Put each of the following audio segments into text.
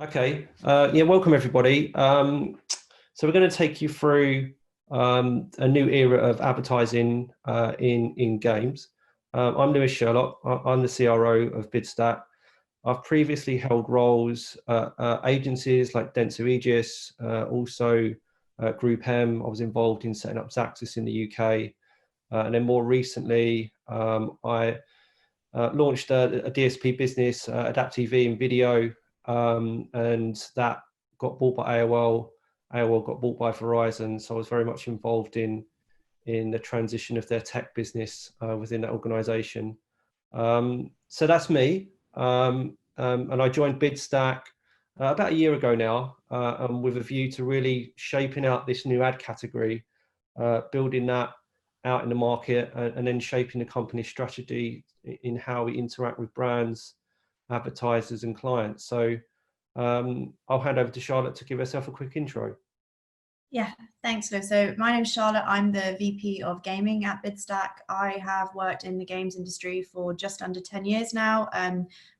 Okay, yeah, welcome everybody. So we're going to take you through a new era of advertising in games. I'm Sherlock. I'm the CRO of Bidstack. I've previously held roles at agencies like Dentsu Aegis, also Group M. I was involved in setting up Xaxis in the UK. And then more recently, I launched a DSP business, Adapt TV and video, and that got bought by AOL. AOL got bought by Verizon, so I was very much involved in the transition of their tech business within that organization. So that's me, and I joined Bidstack about a year ago now, with a view to really shaping out this new ad category, building that out in the market, and then shaping the company's strategy in how we interact with brands, advertisers and clients. So I'll hand over to Charlotte to give herself a quick intro. Yeah, thanks, Lou. So my name's Charlotte. I'm the VP of Gaming at Bidstack. I have worked in the games industry for just under 10 years now,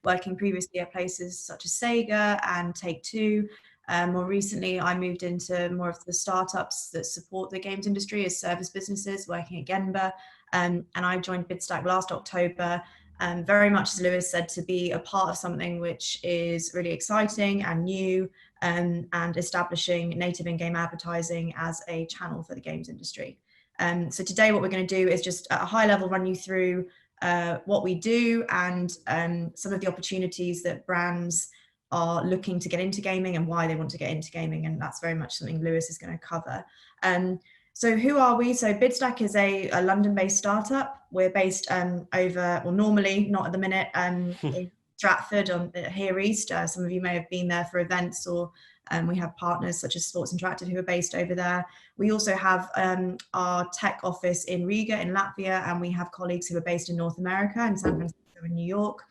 working previously at places such as Sega and Take-Two. More recently, I moved into more of the startups that support the games industry as service businesses, working at Genba. And I joined Bidstack last October, very much, as Lewis said, to be a part of something which is really exciting and new, and establishing native in-game advertising as a channel for the games industry. So today what we're going to do is just at a high level run you through what we do and some of the opportunities that brands are looking to get into gaming and why they want to get into gaming, and that's very much something Lewis is going to cover. So who are we? So Bidstack is a London-based startup. We're based normally, not at the minute, in Stratford here east. Some of you may have been there for events, or we have partners such as Sports Interactive who are based over there. We also have our tech office in Riga in Latvia, and we have colleagues who are based in North America, in San Francisco and New York.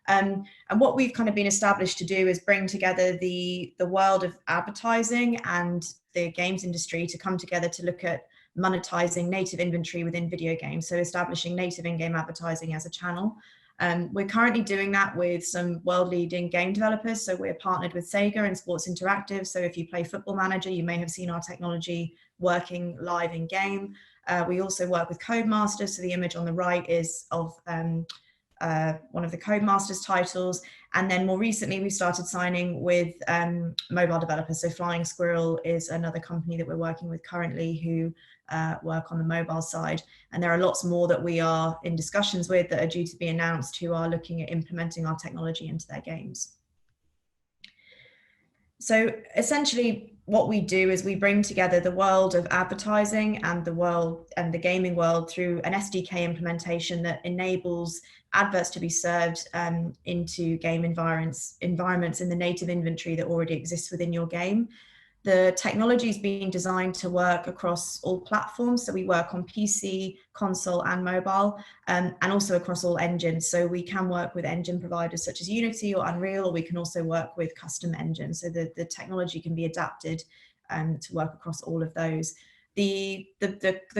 And what we've kind of been established to do is bring together the world of advertising and the games industry to come together to look at monetizing native inventory within video games, so establishing native in-game advertising as a channel. We're currently doing that with some world-leading game developers. So we're partnered with Sega and Sports Interactive. So if you play Football Manager, you may have seen our technology working live in game. We also work with Codemasters. So the image on the right is of one of the Codemasters titles. And then more recently, we started signing with mobile developers. So Flying Squirrel is another company that we're working with currently who work on the mobile side. And there are lots more that we are in discussions with that are due to be announced who are looking at implementing our technology into their games. So essentially what we do is we bring together the world of advertising and the gaming world through an SDK implementation that enables adverts to be served into game environments in the native inventory that already exists within your game. The technology is being designed to work across all platforms. So we work on PC, console and mobile, and also across all engines. So we can work with engine providers such as Unity or Unreal, or we can also work with custom engines. So the technology can be adapted to work across all of those. The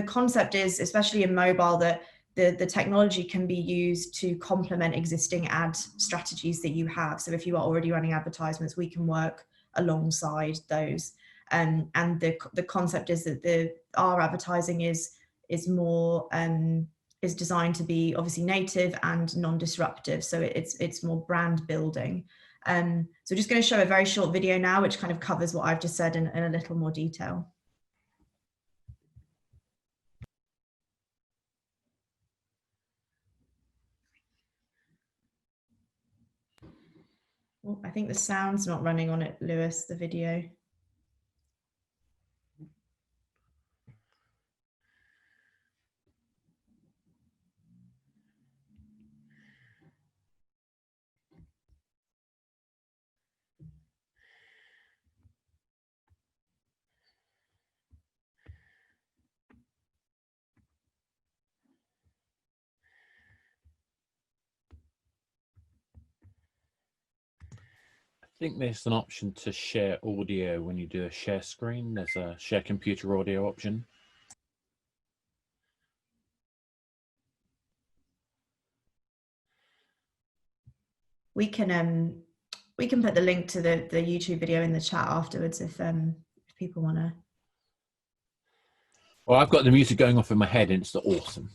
concept is, especially in mobile, that the technology can be used to complement existing ad strategies that you have. So if you are already running advertisements, we can work alongside those. And the concept is that our advertising is designed to be obviously native and non-disruptive. So it's more brand building. So just going to show a very short video now, which kind of covers what I've just said in a little more detail. Oh, I think the sound's not running on it, Lewis, the video. I think there's an option to share audio when you do a share screen. There's a share computer audio option. We can We can put the link to the YouTube video in the chat afterwards if people want to. Well, I've got the music going off in my head and it's awesome.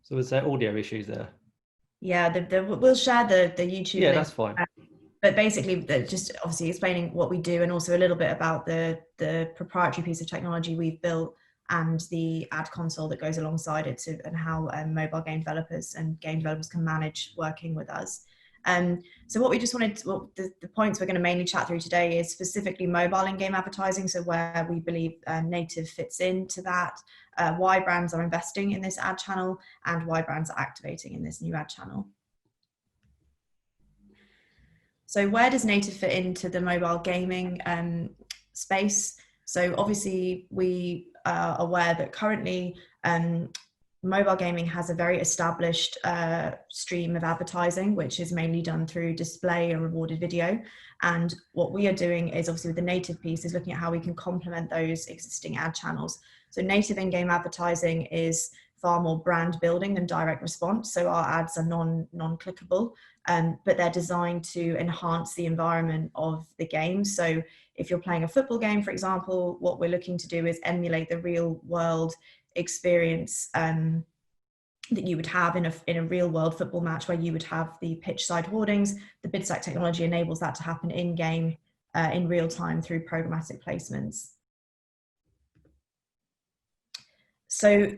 So is there audio issues there? Yeah, we'll share the YouTube Yeah, link. that's fine. But basically, just obviously explaining what we do and also a little bit about the proprietary piece of technology we've built and the ad console that goes alongside it, and how mobile game developers and game developers can manage working with us. So what we just wanted to, well, the points we're going to mainly chat through today is specifically mobile in-game advertising, so where we believe native fits into that, why brands are investing in this ad channel, and why brands are activating in this new ad channel. So where does native fit into the mobile gaming space? So obviously we are aware that currently mobile gaming has a very established stream of advertising, which is mainly done through display and rewarded video. And what we are doing is obviously with the native piece is looking at how we can complement those existing ad channels. So native in-game advertising is far more brand building than direct response. So our ads are non-clickable, but they're designed to enhance the environment of the game. So if you're playing a football game, for example, what we're looking to do is emulate the real world experience that you would have in a real world football match, where you would have the pitch side hoardings. The Bidstack technology enables that to happen in game in real time through programmatic placements. So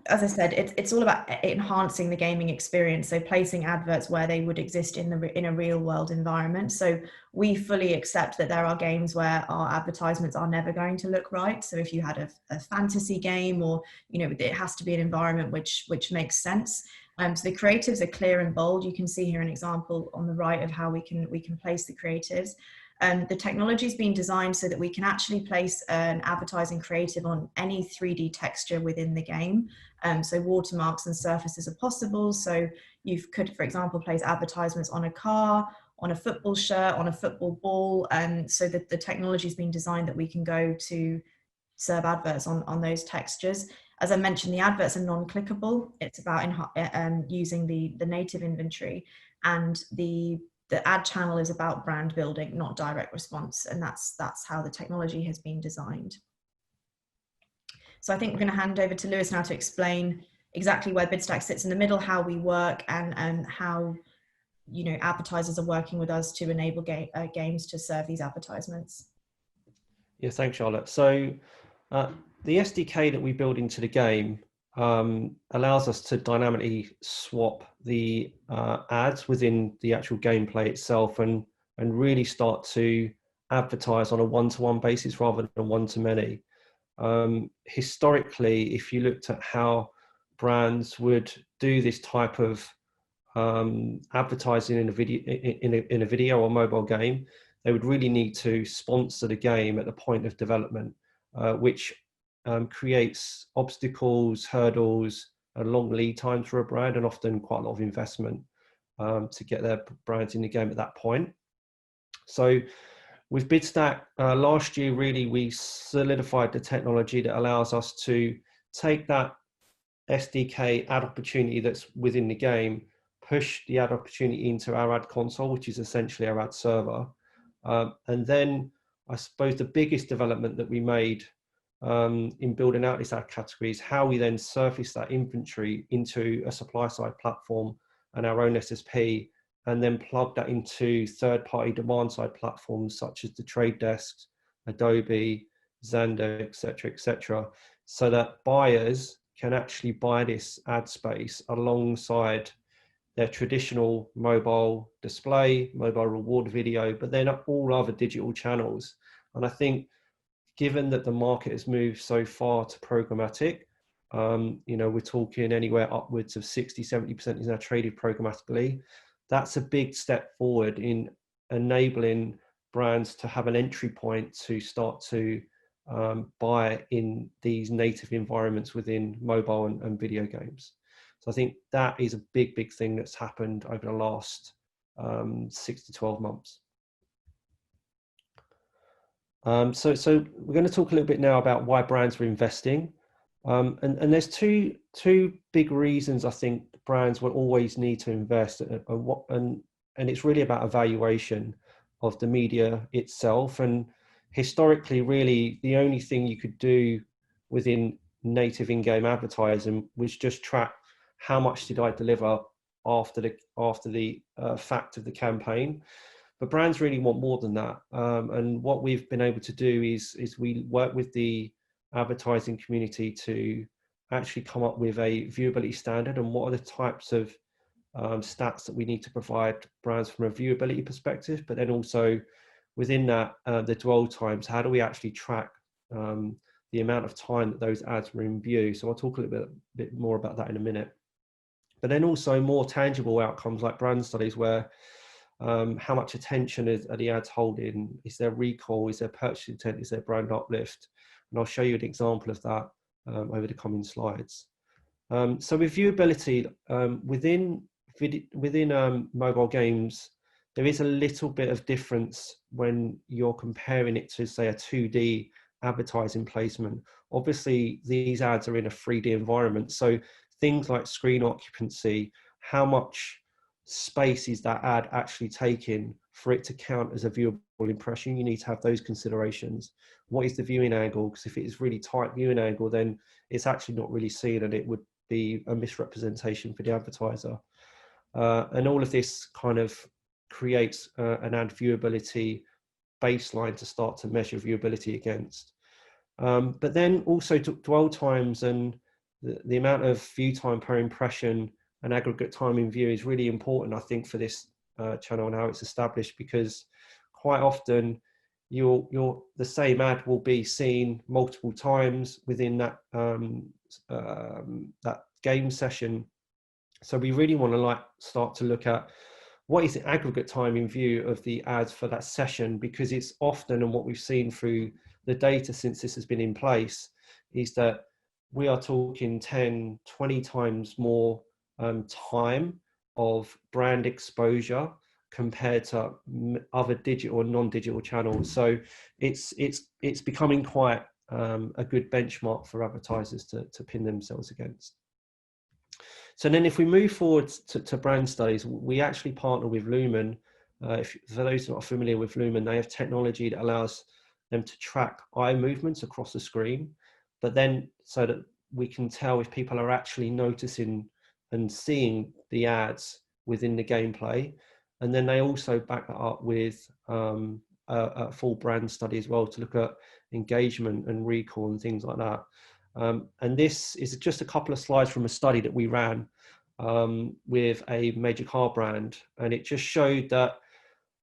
as I said, it's all about enhancing the gaming experience. So placing adverts where they would exist in a real world environment. So we fully accept that there are games where our advertisements are never going to look right. So if you had a fantasy game, or it has to be an environment which makes sense. So the creatives are clear and bold. You can see here an example on the right of how we can place the creatives. The technology has been designed so that we can actually place an advertising creative on any 3D texture within the game. So watermarks and surfaces are possible. So you could, for example, place advertisements on a car, on a football shirt, on a football ball. So that the technology has been designed that we can go to serve adverts on those textures. As I mentioned, the adverts are non-clickable. It's about using the native inventory, and the ad channel is about brand building, not direct response. And that's how the technology has been designed. So I think we're going to hand over to Lewis now to explain exactly where Bidstack sits in the middle, how we work, and how advertisers are working with us to enable games to serve these advertisements. Yeah, thanks, Charlotte. So the SDK that we build into the game allows us to dynamically swap the ads within the actual gameplay itself, and really start to advertise on a one-to-one basis rather than one-to-many. Historically, if you looked at how brands would do this type of advertising in a video or mobile game, they would really need to sponsor the game at the point of development, which creates obstacles, hurdles, a long lead time for a brand, and often quite a lot of investment to get their brands in the game at that point. So with Bidstack, last year, really, we solidified the technology that allows us to take that SDK ad opportunity that's within the game, push the ad opportunity into our ad console, which is essentially our ad server. And then I suppose the biggest development that we made in building out this ad category is how we then surface that inventory into a supply side platform and our own SSP, and then plug that into third-party demand-side platforms such as the Trade Desks, Adobe, Xandr, et cetera, so that buyers can actually buy this ad space alongside their traditional mobile display, mobile reward video, but then all other digital channels. And I think given that the market has moved so far to programmatic, we're talking anywhere upwards of 60–70% is now traded programmatically. That's a big step forward in enabling brands to have an entry point to start to buy in these native environments within mobile and video games. So I think that is a big thing that's happened over the last 6 to 12 months. So we're going to talk a little bit now about why brands are investing. And there's two big reasons I think brands will always need to invest, and it's really about evaluation of the media itself. And historically, really, the only thing you could do within native in-game advertising was just track how much did I deliver after the fact of the campaign. But brands really want more than that. And what we've been able to do is we work with the advertising community to actually come up with a viewability standard and what are the types of stats that we need to provide brands from a viewability perspective, but then also within that, the dwell times, how do we actually track the amount of time that those ads were in view? So I'll talk a little bit more about that in a minute. But then also more tangible outcomes like brand studies where how much attention are the ads holding? Is there recall? Is there purchase intent? Is there brand uplift? And I'll show you an example of that over the coming slides. So with viewability, within mobile games, there is a little bit of difference when you're comparing it to, say, a 2D advertising placement. Obviously, these ads are in a 3D environment. So things like screen occupancy, how much space is that ad actually taking for it to count as a viewable impression? You need to have those considerations. What is the viewing angle? Because if it is really tight viewing angle, then it's actually not really seen and it would be a misrepresentation for the advertiser. And all of this kind of creates an ad viewability baseline to start to measure viewability against. But then also dwell times and the amount of view time per impression and aggregate time in view is really important, I think, for this channel and how it's established, because quite often the same ad will be seen multiple times within that that game session. So we really want to start to look at what is the aggregate time in view of the ads for that session, because it's often, and what we've seen through the data since this has been in place, is that we are talking 10, 20 times more time of brand exposure compared to other digital and non-digital channels. So it's becoming quite a good benchmark for advertisers to pin themselves against. So then if we move forward to brand studies, we actually partner with Lumen. For those who are not familiar with Lumen, they have technology that allows them to track eye movements across the screen, but then so that we can tell if people are actually noticing and seeing the ads within the gameplay. And then they also back that up with a full brand study as well to look at engagement and recall and things like that. And this is just a couple of slides from a study that we ran with a major car brand. And it just showed that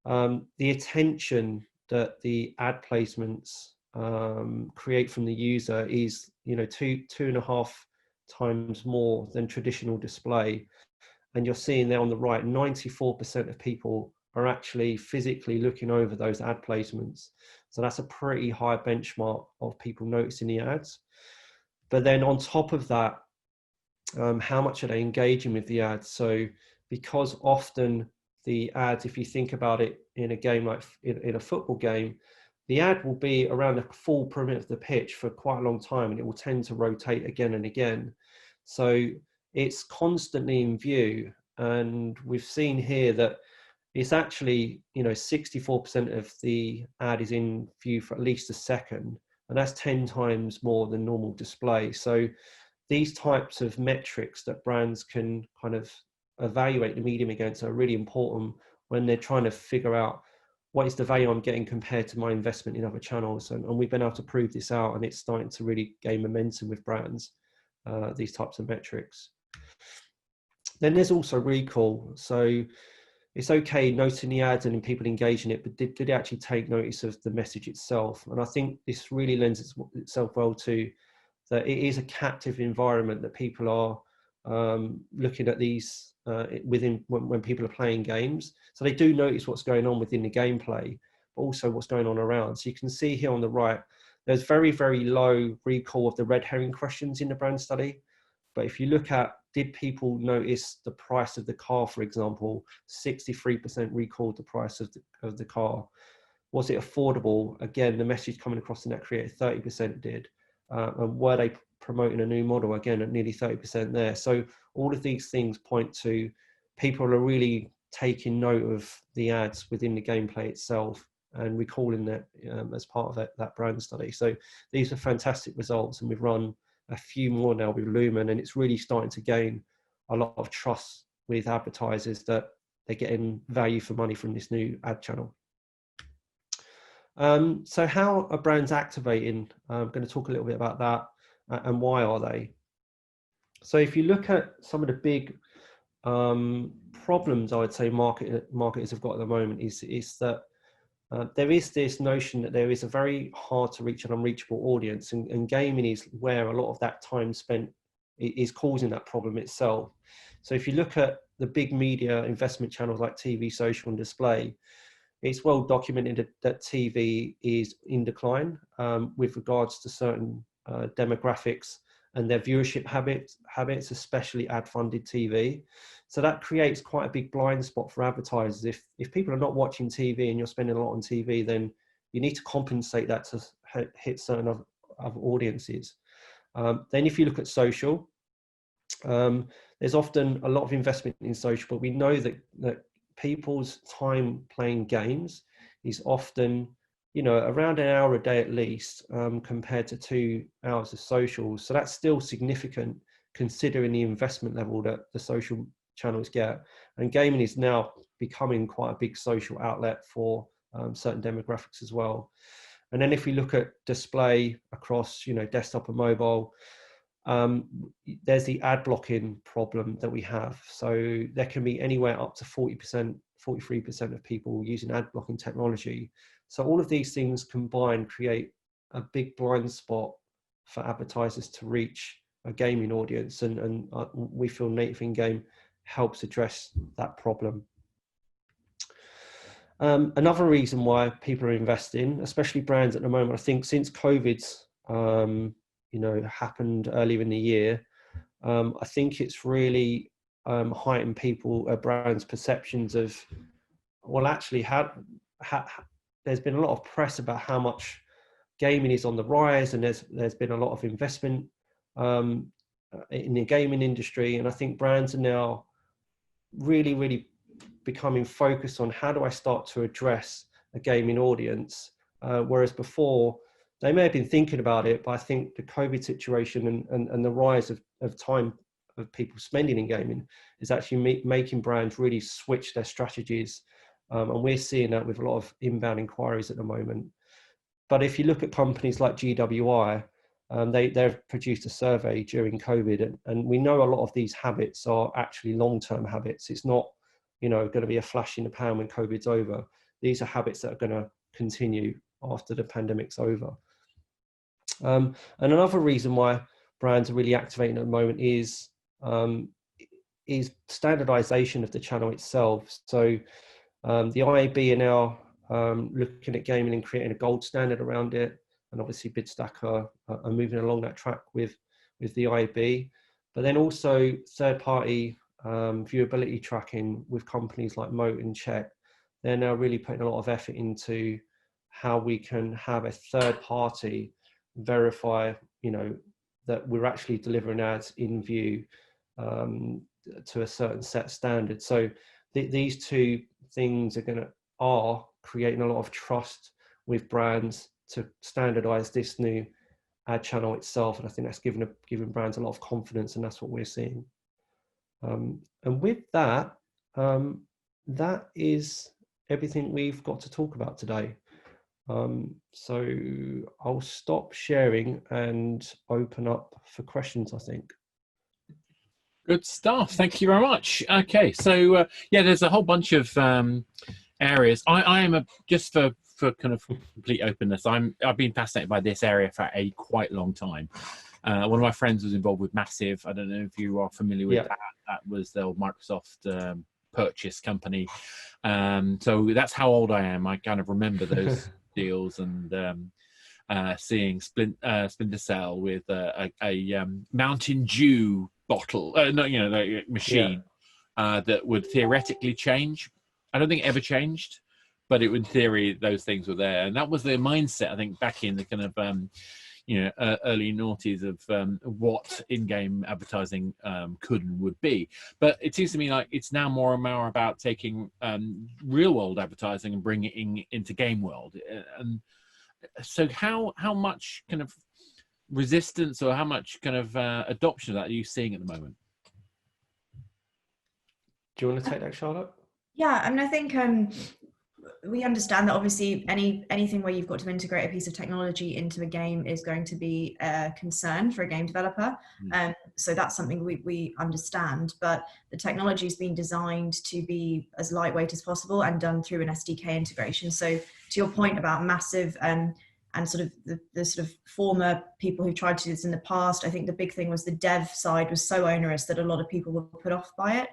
the attention that the ad placements create from the user is, 2.5 times more than traditional display. And you're seeing there on the right, 94% of people are actually physically looking over those ad placements. So that's a pretty high benchmark of people noticing the ads. But then on top of that, how much are they engaging with the ads? So because often the ads, if you think about it in a game like in a football game, the ad will be around the full perimeter of the pitch for quite a long time, and it will tend to rotate again and again. So it's constantly in view. And we've seen here that it's actually, 64% of the ad is in view for at least a second, and that's 10 times more than normal display. So these types of metrics that brands can kind of evaluate the medium against are really important when they're trying to figure out what is the value I'm getting compared to my investment in other channels. And we've been able to prove this out, and it's starting to really gain momentum with brands, these types of metrics. Then there's also recall. So it's okay noting the ads and people engaging it, but did they actually take notice of the message itself? And I think this really lends itself well to that it is a captive environment that people are looking at these within when people are playing games. So they do notice what's going on within the gameplay, but also what's going on around. So you can see here on the right, there's very, very low recall of the red herring questions in the brand study. But if you look at, did people notice the price of the car, for example, 63% recalled the price of the car. Was it affordable? Again, the message coming across in that creator, 30% did. And were they promoting a new model? Again, at nearly 30% there. So all of these things point to people are really taking note of the ads within the gameplay itself and recalling that as part of that brand study. So these are fantastic results, and we've run a few more now with Lumen, and it's really starting to gain a lot of trust with advertisers that they're getting value for money from this new ad channel. So how are brands activating? I'm going to talk a little bit about that and why are they? So if you look at some of the big problems I would say marketers have got at the moment is that there is this notion that there is a very hard to reach and unreachable audience, and gaming is where a lot of that time spent is causing that problem itself. So if you look at the big media investment channels like TV, social and display, it's well documented that TV is in decline with regards to certain demographics and their viewership habits, especially ad-funded TV. So that creates quite a big blind spot for advertisers. If people are not watching TV and you're spending a lot on TV, then you need to compensate that to hit certain other audiences. Then if you look at social, there's often a lot of investment in social, but we know that people's time playing games is often, around an hour a day at least, compared to 2 hours of social. So that's still significant considering the investment level that the social channels get. And gaming is now becoming quite a big social outlet for certain demographics as well. And then if we look at display across, desktop and mobile, there's the ad blocking problem that we have. So there can be anywhere up to 40%, 43% of people using ad blocking technology. So all of these things combined create a big blind spot for advertisers to reach a gaming audience. And we feel Native in-game helps address that problem. Another reason why people are investing, especially brands at the moment, I think since COVID's happened earlier in the year, I think it's really heightened brands' perceptions of, well, actually, there's been a lot of press about how much gaming is on the rise, and there's been a lot of investment in the gaming industry, and I think brands are now really becoming focused on how do I start to address a gaming audience, whereas before they may have been thinking about it, but I think the COVID situation and the rise of time of people spending in gaming is actually making brands really switch their strategies. And we're seeing that with a lot of inbound inquiries at the moment. But if you look at companies like GWI, they've produced a survey during COVID, and we know a lot of these habits are actually long-term habits. It's not, going to be a flash in the pan when COVID's over. These are habits that are going to continue after the pandemic's over. And another reason why brands are really activating at the moment is standardization of the channel itself. So the IAB are now looking at gaming and creating a gold standard around it, and obviously Bidstack are moving along that track with the IAB. But then also third-party viewability tracking with companies like Moat and Check. They're now really putting a lot of effort into how we can have a third party verify, that we're actually delivering ads in view to a certain set standard. So these two things are creating a lot of trust with brands to standardize this new ad channel itself. And I think that's giving brands a lot of confidence, and that's what we're seeing. And with that, that is everything we've got to talk about today. So I'll stop sharing and open up for questions, I think. Good stuff. Thank you very much. Okay, so yeah, there's a whole bunch of areas. I am just for kind of complete openness. I've been fascinated by this area for a quite long time. One of my friends was involved with Massive. I don't know if you are familiar with that. That was the old Microsoft purchase company. So that's how old I am. I kind of remember those deals and seeing Splinter Cell with a Mountain Dew bottle, machine that would theoretically change. I don't think it ever changed, but it would, in theory, those things were there, and that was the mindset, I think, back in the kind of early noughties of what in-game advertising could and would be. But it seems to me like it's now more and more about taking real-world advertising and bringing it into game world. And so, how much kind of resistance or how much kind of adoption of that are you seeing at the moment? Do you want to take that, Charlotte? Yeah, I mean, I think we understand that obviously anything where you've got to integrate a piece of technology into a game is going to be a concern for a game developer. So that's something we understand, but the technology has been designed to be as lightweight as possible and done through an SDK integration. So to your point about Massive and sort of the sort of former people who tried to do this in the past, I think the big thing was the dev side was so onerous that a lot of people were put off by it.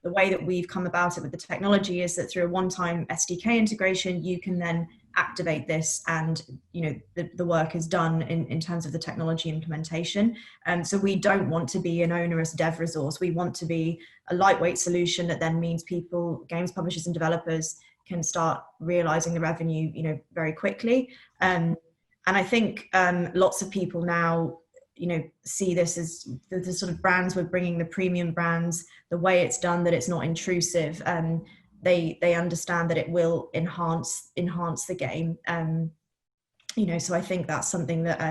The way that we've come about it with the technology is that through a one-time SDK integration, you can then activate this and the work is done in terms of the technology implementation. So we don't want to be an onerous dev resource. We want to be a lightweight solution that then means people, games publishers and developers can start realizing the revenue very quickly. And I think lots of people now see this as the sort of brands we're bringing, the premium brands, the way it's done, that it's not intrusive. They understand that it will enhance the game. So I think that's something that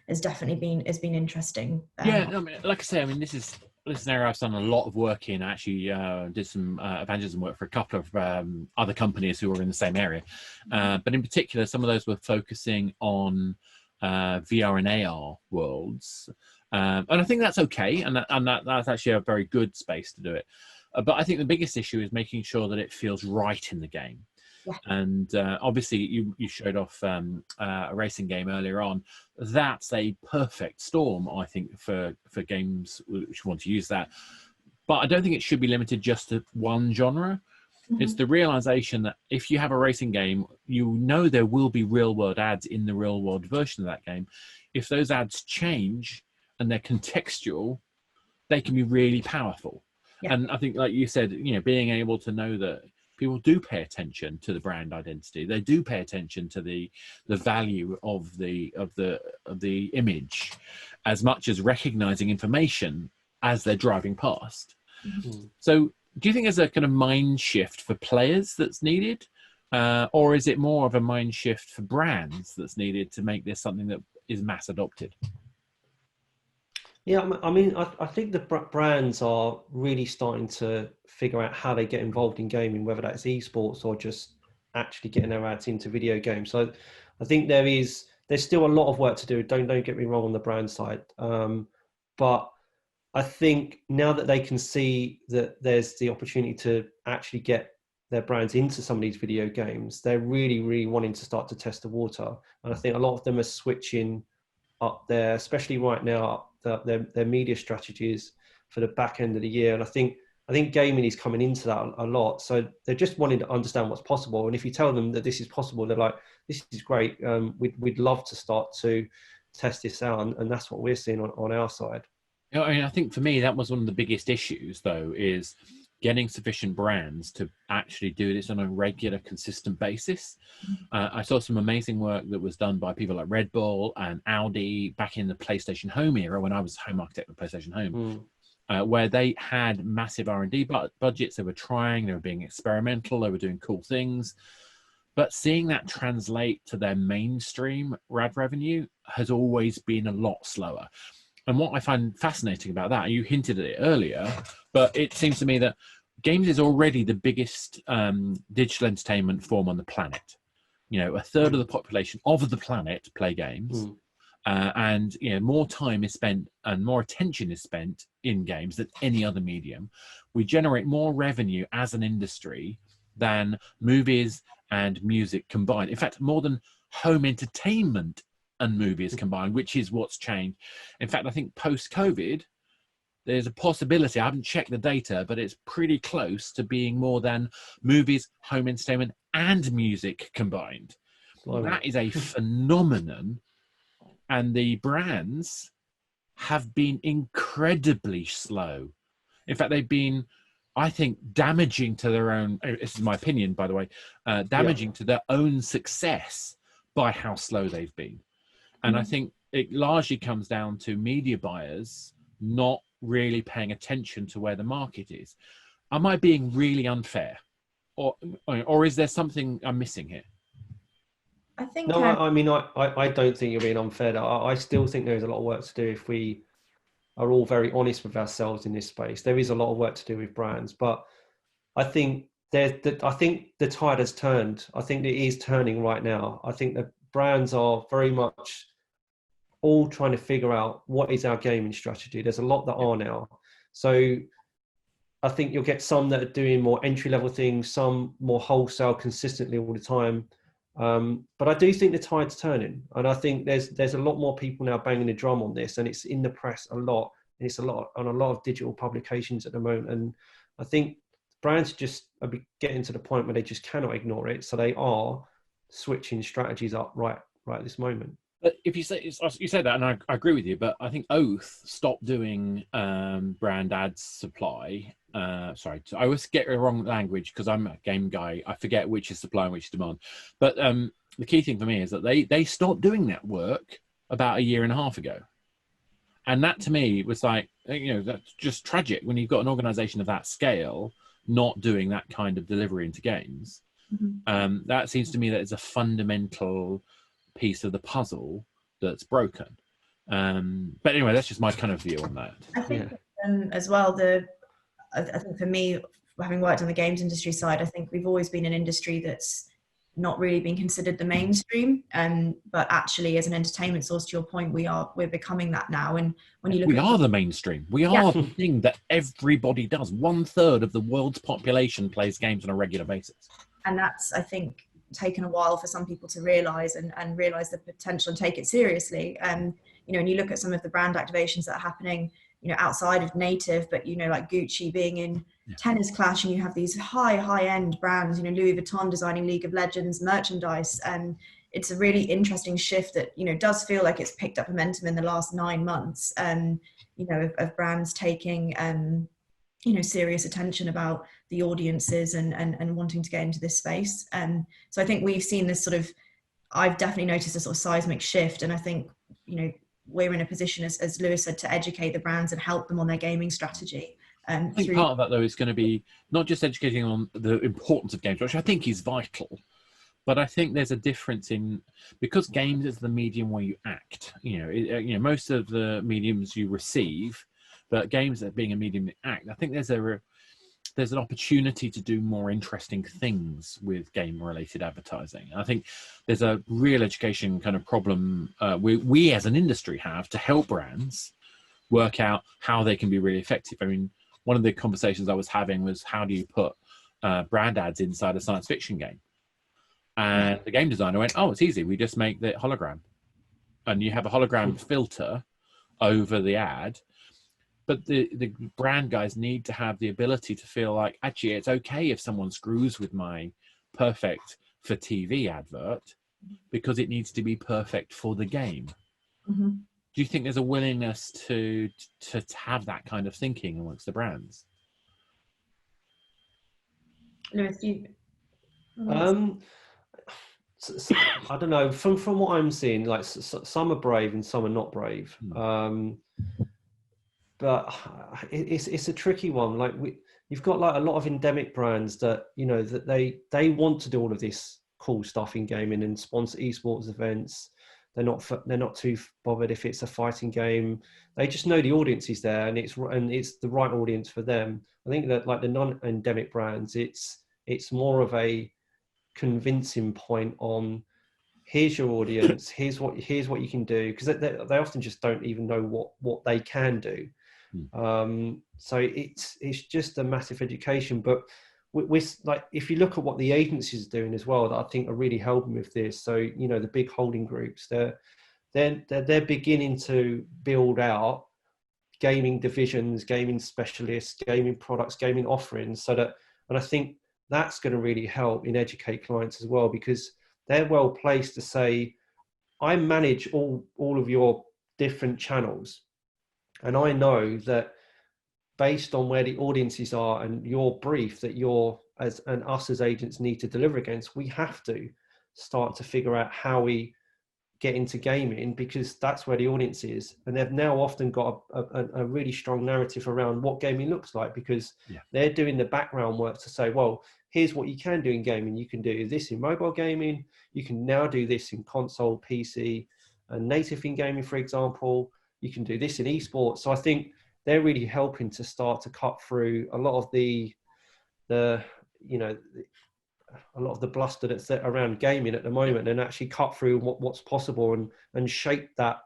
has definitely been interesting. Yeah, I mean, like I say, I mean, this is an area I've done a lot of work in. I actually did some evangelism work for a couple of other companies who were in the same area. But in particular, some of those were focusing on VR and AR worlds. And I think that's okay. And that's actually a very good space to do it. But I think the biggest issue is making sure that it feels right in the game. Yeah. And obviously, you showed off a racing game earlier on. That's a perfect storm, I think, for games which want to use that. But I don't think it should be limited just to one genre. Mm-hmm. It's the realization that if you have a racing game, there will be real-world ads in the real-world version of that game. If those ads change and they're contextual, they can be really powerful. Yeah. And I think, like you said, being able to know that people do pay attention to the brand identity. They do pay attention to the value of the image, as much as recognizing information as they're driving past. Mm-hmm. So, do you think there's a kind of mind shift for players that's needed, or is it more of a mind shift for brands that's needed to make this something that is mass adopted? Yeah, I mean, I think the brands are really starting to figure out how they get involved in gaming, whether that's esports or just actually getting their ads into video games. So I think there's still a lot of work to do. Don't get me wrong on the brand side, but I think now that they can see that there's the opportunity to actually get their brands into some of these video games, they're really, really wanting to start to test the water. And I think a lot of them are switching up there, especially right now, their media strategies for the back end of the year. And I think gaming is coming into that a lot. So they're just wanting to understand what's possible. And if you tell them that this is possible, they're like, this is great. We'd love to start to test this out. And that's what we're seeing on our side. I mean, I think for me, that was one of the biggest issues, though, is getting sufficient brands to actually do this on a regular, consistent basis. I saw some amazing work that was done by people like Red Bull and Audi back in the PlayStation Home era, when I was home architect for PlayStation Home, where they had massive R&D budgets. They were trying, they were being experimental, they were doing cool things. But seeing that translate to their mainstream ad revenue has always been a lot slower. And what I find fascinating about that, you hinted at it earlier, but it seems to me that games is already the biggest digital entertainment form on the planet. A third of the population of the planet play games. and more time is spent and more attention is spent in games than any other medium. We generate more revenue as an industry than movies and music combined. In fact, more than home entertainment and movies combined, which is what's changed. In fact, I think post-COVID, there's a possibility, I haven't checked the data, but it's pretty close to being more than movies, home entertainment, and music combined. That is a phenomenon. And the brands have been incredibly slow. In fact, they've been, I think, damaging to their own, this is my opinion, by the way, damaging to their own success by how slow they've been. And I think it largely comes down to media buyers not really paying attention to where the market is. Am I being really unfair? Or is there something I'm missing here? I think No, I mean, I don't think you're being unfair. I still think there's a lot of work to do if we are all very honest with ourselves in this space. There is a lot of work to do with brands, but I think the tide has turned. I think it is turning right now. I think the brands are very much all trying to figure out what is our gaming strategy. There's a lot that are now. So I think you'll get some that are doing more entry-level things, some more wholesale consistently all the time. But I do think the tide's turning, and I think there's a lot more people now banging the drum on this, and it's in the press a lot, and it's a lot on a lot of digital publications at the moment. And I think brands just are getting to the point where they just cannot ignore it, so they are switching strategies up right at this moment. But if you say that, and I agree with you, but I think Oath stopped doing brand ads supply. Sorry, I always get the wrong language because I'm a game guy. I forget which is supply and which is demand. But the key thing for me is that they stopped doing that work about 1.5 years ago. And that to me was like, that's just tragic when you've got an organization of that scale not doing that kind of delivery into games. Mm-hmm. That seems to me that is a fundamental piece of the puzzle that's broken. But anyway, that's just my kind of view on that. I think as well, I think for me, having worked on the games industry side, I think we've always been an industry that's not really been considered the mainstream. But actually, as an entertainment source, to your point, we're becoming that now. And when you look, we are the mainstream. We are the thing that everybody does. 1/3 of the world's population plays games on a regular basis. And that's, I think, taken a while for some people to realize and realize the potential and take it seriously. And when you look at some of the brand activations that are happening, outside of native, but like Gucci being in Tennis Clash, and you have these high end brands, Louis Vuitton designing League of Legends merchandise, and it's a really interesting shift that does feel like it's picked up momentum in the last 9 months, of brands taking serious attention about the audiences and wanting to get into this space. So I think we've seen this I've definitely noticed a sort of seismic shift. And I think, we're in a position, as Lewis said, to educate the brands and help them on their gaming strategy. I think part of that, though, is going to be not just educating on the importance of games, which I think is vital, but I think there's a difference because games is the medium where you act. Most of the mediums you receive, but games that being a medium that act, I think there's an opportunity to do more interesting things with game-related advertising. I think there's a real education kind of problem we as an industry have to help brands work out how they can be really effective. I mean, one of the conversations I was having was, how do you put brand ads inside a science fiction game? And the game designer went, oh, it's easy. We just make the hologram. And you have a hologram filter over the ad. But the brand guys need to have the ability to feel like, actually, it's okay if someone screws with my perfect for TV advert, because it needs to be perfect for the game. Mm-hmm. Do you think there's a willingness to have that kind of thinking amongst the brands? Lewis, do you? I don't know. From what I'm seeing, like some are brave and some are not brave. But it's a tricky one. Like you've got like a lot of endemic brands that that they want to do all of this cool stuff in gaming and sponsor esports events. They're not too bothered if it's a fighting game. They just know the audience is there, and it's the right audience for them. I think that like the non-endemic brands, it's more of a convincing point on here's your audience, here's what you can do, because they often just don't even know what they can do. So it's just a massive education. But we're like, if you look at what the agencies are doing as well, that I think are really helping with this. So, you know, the big holding groups, they're beginning to build out gaming divisions, gaming specialists, gaming products, gaming offerings, so that, and I think that's going to really help in educate clients as well, because they're well placed to say, I manage all of your different channels, and I know that based on where the audiences are and your brief that you're and us as agents need to deliver against, we have to start to figure out how we get into gaming, because that's where the audience is. And they've now often got a really strong narrative around what gaming looks like, because they're doing the background work to say, well, here's what you can do in gaming. You can do this in mobile gaming. You can now do this in console, PC, and native in gaming, for example. You can do this in esports. So I think they're really helping to start to cut through a lot of the you know, a lot of the bluster that's around gaming at the moment, and actually cut through what's possible and shape that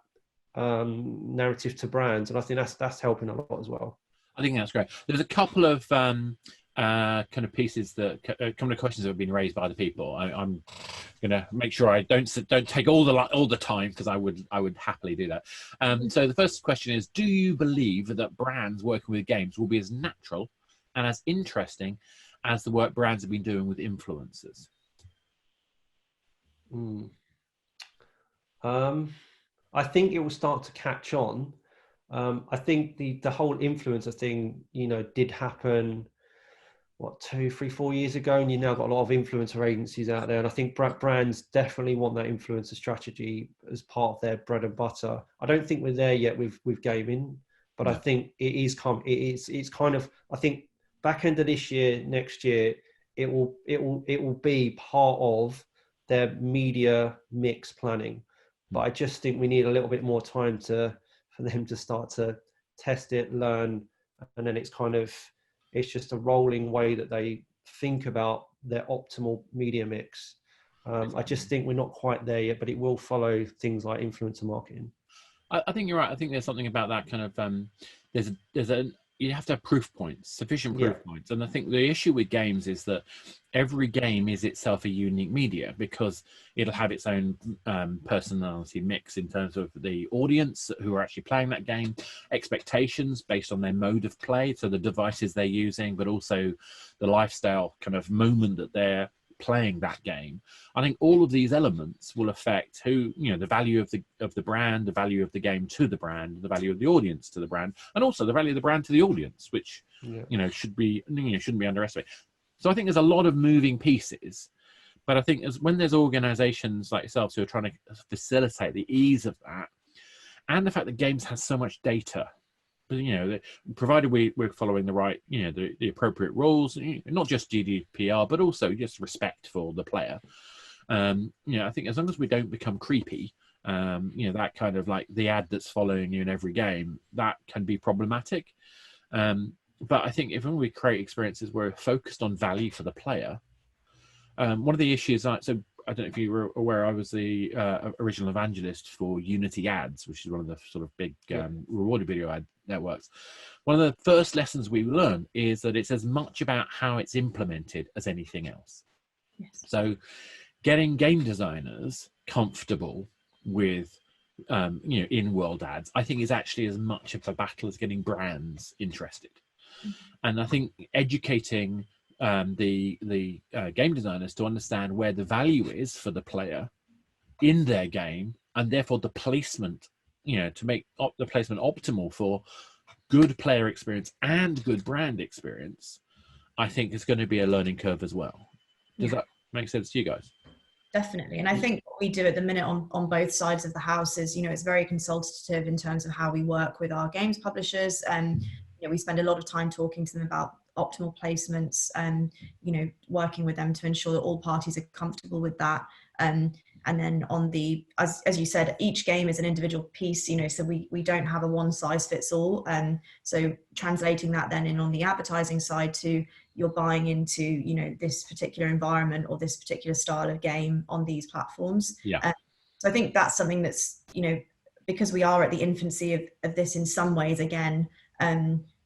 narrative to brands. And I think that's helping a lot as well. I think that's great. There's a couple of kind of pieces that a couple of questions that have been raised by the people. I'm going to make sure I don't take all the time, because I would happily do that. So the first question is: do you believe that brands working with games will be as natural and as interesting as the work brands have been doing with influencers? I think it will start to catch on. I think the whole influencer thing, you know, did happen, 2, 3, 4 years ago, and you now got a lot of influencer agencies out there. And I think brands definitely want that influencer strategy as part of their bread and butter. I don't think we're there yet with gaming, but I think it's kind of, I think back end of this year, next year, it will be part of their media mix planning. But I just think we need a little bit more time for them to start to test it, learn, and then it's just a rolling way that they think about their optimal media mix. I just think we're not quite there yet, but it will follow things like influencer marketing. I think you're right. I think there's something about that kind of you have to have proof points, sufficient proof points. And I think the issue with games is that every game is itself a unique media, because it'll have its own personality mix in terms of the audience who are actually playing that game, expectations based on their mode of play, so the devices they're using, but also the lifestyle kind of moment that they're playing that game. I think all of these elements will affect who, you know, the value of the brand, the value of the game to the brand, the value of the audience to the brand, and also the value of the brand to the audience, which you know shouldn't be underestimated. So I think there's a lot of moving pieces, but I think when there's organizations like yourselves who are trying to facilitate the ease of that, and the fact that games has so much data, you know, provided we're following the right, you know, the appropriate rules, not just GDPR, but also just respect for the player. You know, I think as long as we don't become creepy, you know, that kind of like the ad that's following you in every game, that can be problematic. But I think if we create experiences where we're focused on value for the player, one of the issues, so I don't know if you were aware, I was the original evangelist for Unity Ads, which is one of the sort of big rewarded video ad networks. One of the first lessons we learn is that it's as much about how it's implemented as anything else. Yes. So getting game designers comfortable with you know, in-world ads, I think is actually as much of a battle as getting brands interested. And I think educating the game designers to understand where the value is for the player in their game, and therefore the placement, you know, to make the placement optimal for good player experience and good brand experience, I think is going to be a learning curve as well. Does that make sense to you guys? Definitely. And I think what we do at the minute on both sides of the house is, you know, it's very consultative in terms of how we work with our games publishers. And, you know, we spend a lot of time talking to them about optimal placements and, you know, working with them to ensure that all parties are comfortable with that. And then on the, as you said, each game is an individual piece, you know, so we don't have a one size fits all. So translating that then in on the advertising side to you're buying into, you know, this particular environment or this particular style of game on these platforms. Yeah. So I think that's something that's, you know, because we are at the infancy of this in some ways, again,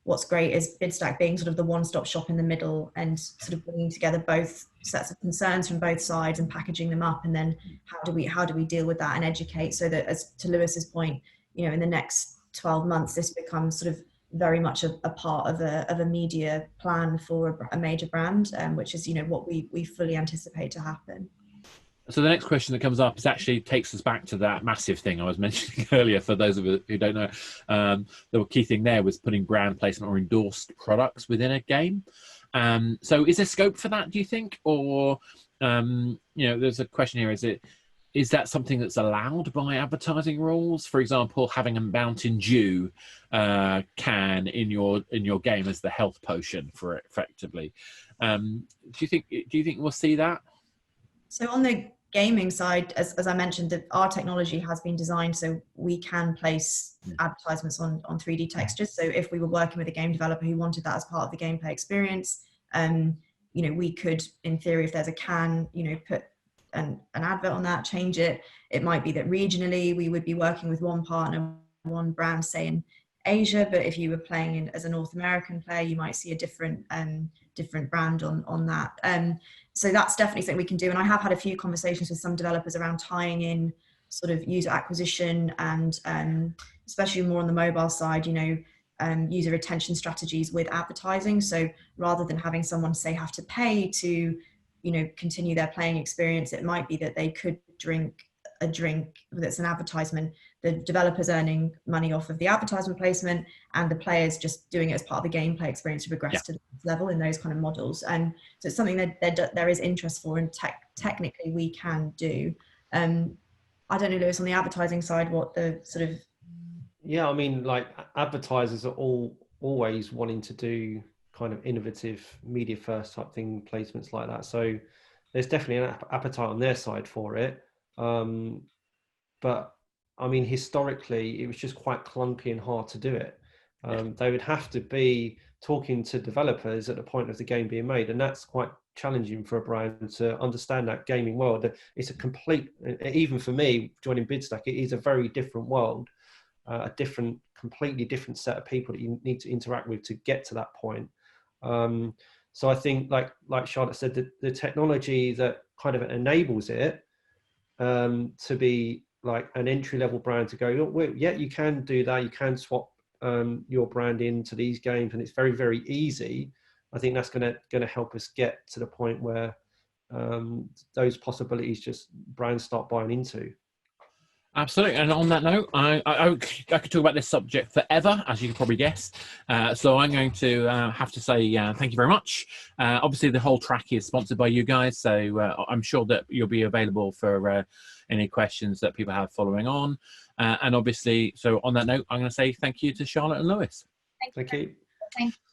what's great is Bidstack being sort of the one-stop shop in the middle and sort of bringing together both sets of concerns from both sides and packaging them up. And then how do we deal with that and educate so that, as to Lewis's point, you know, in the next 12 months, this becomes sort of very much a part of a media plan for a major brand, which is, you know, what we fully anticipate to happen. So the next question that comes up is actually takes us back to that massive thing I was mentioning earlier. For those of you who don't know, the key thing there was putting brand placement or endorsed products within a game. So is there scope for that, do you think? Or, you know, there's a question here, is that something that's allowed by advertising rules? For example, having a Mountain Dew can in your game as the health potion for it, effectively. Do you think we'll see that? So on the gaming side, as I mentioned, that our technology has been designed so we can place advertisements on 3D textures. So if we were working with a game developer who wanted that as part of the gameplay experience, you know, we could, in theory, if there's a can, you know, put an advert on that, change it. It might be that regionally we would be working with one partner, one brand, say in Asia, but if you were playing as a North American player, you might see a different brand on that. So that's definitely something we can do. And I have had a few conversations with some developers around tying in sort of user acquisition and especially more on the mobile side, you know, user retention strategies with advertising. So rather than having someone say have to pay to, you know, continue their playing experience, it might be that they could drink a drink that's an advertisement, the developer's earning money off of the advertisement placement and the players just doing it as part of the gameplay experience to progress to the next level in those kind of models. And so it's something that there is interest for and technically we can do. I don't know, Lewis, on the advertising side, what the sort of... Yeah, I mean, like advertisers are always wanting to do kind of innovative media first type thing, placements like that. So there's definitely an appetite on their side for it. But I mean, historically, it was just quite clunky and hard to do it. They would have to be talking to developers at the point of the game being made, and that's quite challenging for a brand to understand that gaming world. It's a complete, even for me, joining Bidstack, it is a very different world, completely different set of people that you need to interact with to get to that point. So I think, like Charlotte said, the technology that kind of enables it to be like an entry-level brand to go, oh, yeah, you can do that. You can swap your brand into these games, and it's very, very easy. I think that's going to help us get to the point where those possibilities just brands start buying into. Absolutely. And on that note, I could talk about this subject forever, as you can probably guess. So I'm going to have to say thank you very much. Obviously, the whole track is sponsored by you guys, so I'm sure that you'll be available for any questions that people have following on. And obviously, so on that note, I'm going to say thank you to Charlotte and Lewis. Thank you. Thank you.